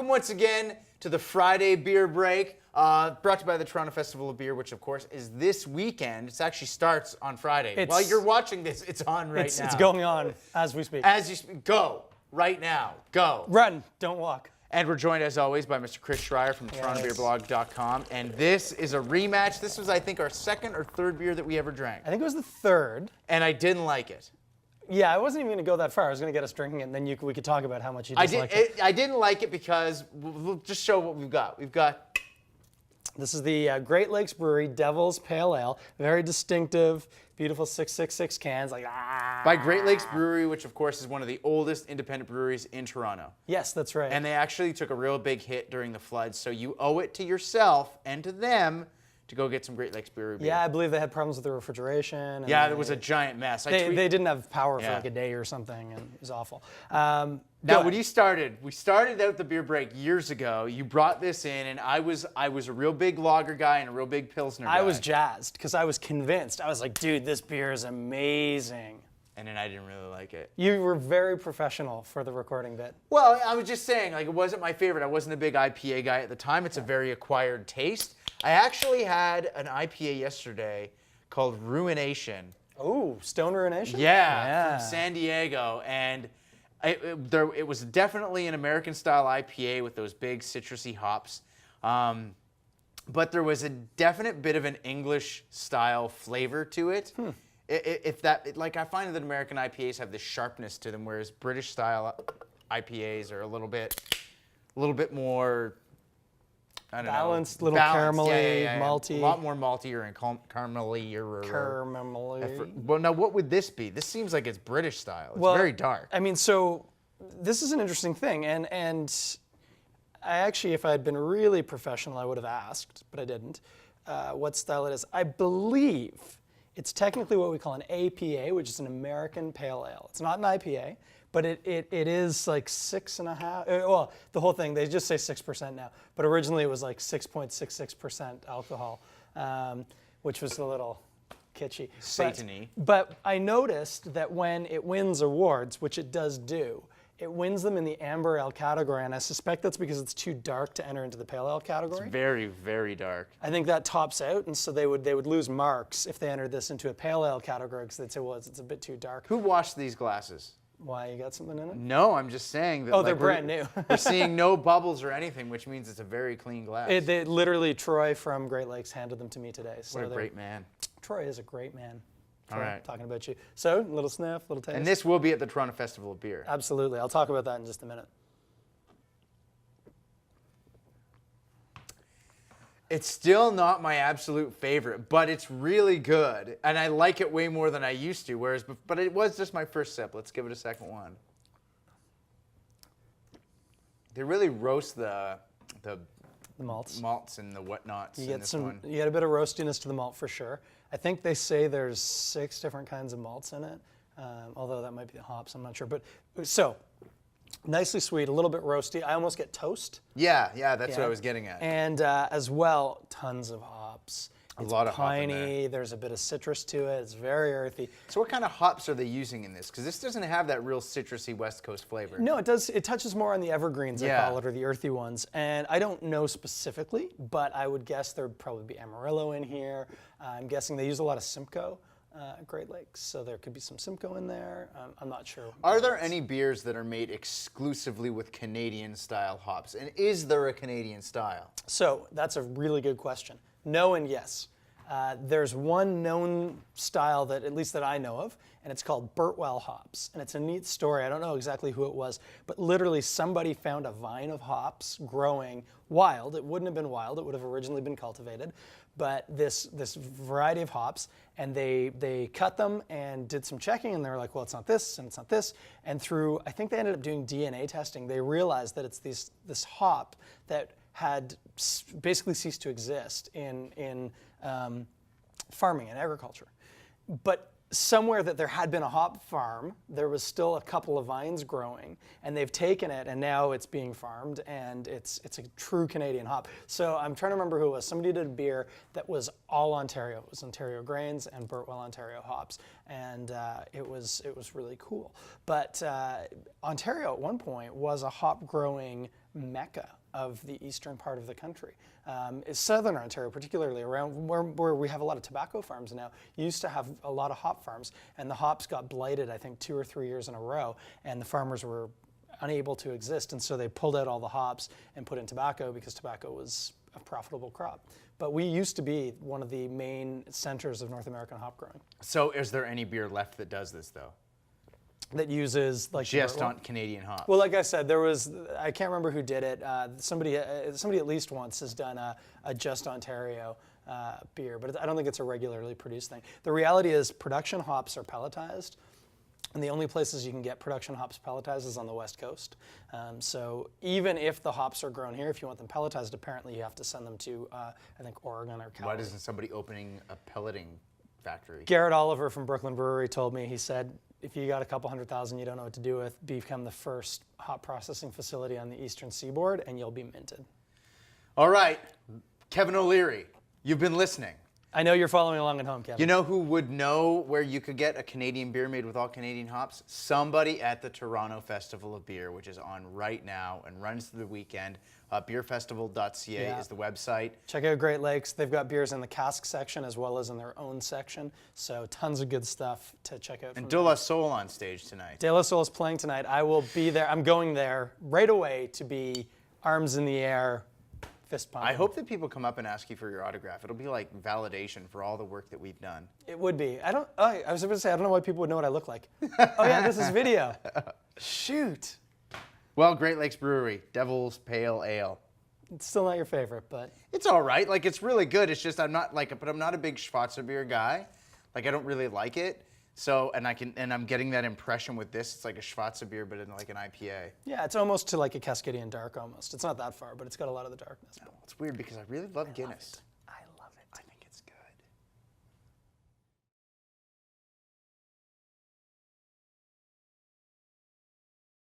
welcome once again to the Friday Beer Break, brought to you by the Toronto Festival of Beer, which of course is this weekend. It actually starts on Friday. While you're watching this, it's on right now. It's going on as we speak. As you speak, go right now, go. Run, don't walk. And we're joined, as always, by Mr. Chris Schreier from TorontoBeerBlog.com. And this is a rematch. This was, I think, our second or third beer that we ever drank. I think it was the third. And I didn't like it. Yeah, I wasn't even going to go that far. I was going to get us drinking it, and then we could talk about how much you disliked it. I didn't like it because we'll just show what we've got. This is the Great Lakes Brewery Devil's Pale Ale. Very distinctive, beautiful 666 cans. By Great Lakes Brewery, which of course is one of the oldest independent breweries in Toronto. Yes, that's right. And they actually took a real big hit during the floods, so you owe it to yourself and to them to go get some Great Lakes Brewery beer. Yeah, I believe they had problems with the refrigeration. Yeah, there was a giant mess. They didn't have power for like a day or something, and it was awful. Now, when we started out the beer break years ago. You brought this in, and I was a real big lager guy and a real big Pilsner guy. I was jazzed because I was convinced. I was like, dude, this beer is amazing. And then I didn't really like it. You were very professional for the recording bit. Well, I was just saying, like, it wasn't my favorite. I wasn't a big IPA guy at the time. It's a very acquired taste. I actually had an IPA yesterday called Ruination. Oh, Stone Ruination? Yeah, from San Diego. And it was definitely an American-style IPA with those big citrusy hops. But there was a definite bit of an English-style flavor to it. I find that American IPAs have this sharpness to them, whereas British-style IPAs are a little bit more, I don't know. Balanced, little caramelly, malty. A lot more maltier and caramelly. Caramelly. Well, now what would this be? This seems like it's British style. It's very dark. I mean, so this is an interesting thing, and I actually, if I had been really professional, I would have asked, but I didn't, what style it is. I believe it's technically what we call an APA, which is an American Pale Ale. It's not an IPA, but it is like 6.5. Well, the whole thing, they just say 6% now, but originally it was like 6.66% alcohol, which was a little kitschy. Satan-y. But I noticed that when it wins awards, which it does do, it wins them in the Amber Ale category, and I suspect that's because it's too dark to enter into the Pale Ale category. It's very, very dark. I think that tops out, and so they would lose marks if they entered this into a Pale Ale category because they'd say, well, it's a bit too dark. Who washed these glasses? Why, you got something in it? No, I'm just saying that. Oh, they're brand new. We're seeing no bubbles or anything, which means it's a very clean glass. They literally, Troy from Great Lakes handed them to me today. So what a great man. Troy is a great man. All right. Talking about you. So, little sniff, little taste. And this will be at the Toronto Festival of Beer. Absolutely. I'll talk about that in just a minute. It's still not my absolute favorite, but it's really good. And I like it way more than I used to, but it was just my first sip. Let's give it a second one. They really roast the malts and the whatnots in this one. You get a bit of roastiness to the malt for sure. I think they say there's 6 different kinds of malts in it, although that might be the hops, I'm not sure. But so, nicely sweet, a little bit roasty. I almost get toast. Yeah, that's what I was getting at. And as well, tons of hops. A lot of piney, hop in there. There's a bit of citrus to it. It's very earthy. So what kind of hops are they using in this? Because this doesn't have that real citrusy West Coast flavor. No, it does. It touches more on the evergreens, I call it, or the earthy ones. And I don't know specifically, but I would guess there'd probably be Amarillo in here. I'm guessing they use a lot of Simcoe at Great Lakes, so there could be some Simcoe in there. I'm not sure. Are there any beers that are made exclusively with Canadian-style hops? And is there a Canadian style? So that's a really good question. No and yes. There's one known style that, at least that I know of, and it's called Burtwell hops. And it's a neat story. I don't know exactly who it was, but literally somebody found a vine of hops growing wild. It wouldn't have been wild. It would have originally been cultivated. But this variety of hops, and they cut them and did some checking, and they were like, well, it's not this, and it's not this. And through, I think they ended up doing DNA testing, they realized that it's this hop that had basically ceased to exist in farming and agriculture. But somewhere that there had been a hop farm, there was still a couple of vines growing, and they've taken it, and now it's being farmed, and it's a true Canadian hop. So I'm trying to remember who it was. Somebody did a beer that was all Ontario. It was Ontario grains and Birtwell Ontario hops, and it was really cool. But Ontario at one point was a hop growing mecca of the eastern part of the country. It's southern Ontario, particularly around where we have a lot of tobacco farms now, used to have a lot of hop farms, and the hops got blighted, I think, 2 or 3 years in a row, and the farmers were unable to exist, and so they pulled out all the hops and put in tobacco because tobacco was a profitable crop. But we used to be one of the main centers of North American hop growing. So is there any beer left that does this, though? That uses like Just on Canadian hops? Well, like I said, there was, I can't remember who did it. Somebody at least once has done a Just Ontario beer, but I don't think it's a regularly produced thing. The reality is production hops are pelletized, and the only places you can get production hops pelletized is on the West Coast. So even if the hops are grown here, if you want them pelletized, apparently you have to send them to, I think, Oregon or California. Why isn't somebody opening a pelleting factory? Garrett Oliver from Brooklyn Brewery told me, he said, if you got a couple 100,000 you don't know what to do with, become the first hop processing facility on the eastern seaboard and you'll be minted. All right, Kevin O'Leary, you've been listening. I know you're following along at home, Kevin. You know who would know where you could get a Canadian beer made with all Canadian hops? Somebody at the Toronto Festival of Beer, which is on right now and runs through the weekend. Beerfestival.ca is the website. Check out Great Lakes. They've got beers in the cask section as well as in their own section. So tons of good stuff to check out. And De La Soul on stage tonight. De La Soul is playing tonight. I will be there. I'm going there right away to be arms in the air, fist pumping. I hope that people come up and ask you for your autograph. It'll be like validation for all the work that we've done. It would be. I was about to say, I don't know why people would know what I look like. Oh yeah, this is video. Shoot. Well, Great Lakes Brewery, Devil's Pale Ale. It's still not your favorite, but It's all right. Like, it's really good. It's just I'm not a big Schwarzenbeer guy. Like, I don't really like it. So, and I'm getting that impression with this. It's like a Schwarzenbeer, but in like an IPA. yeah, it's almost to like a Cascadian Dark almost. It's not that far, but it's got a lot of the darkness. It's weird because I really love Guinness.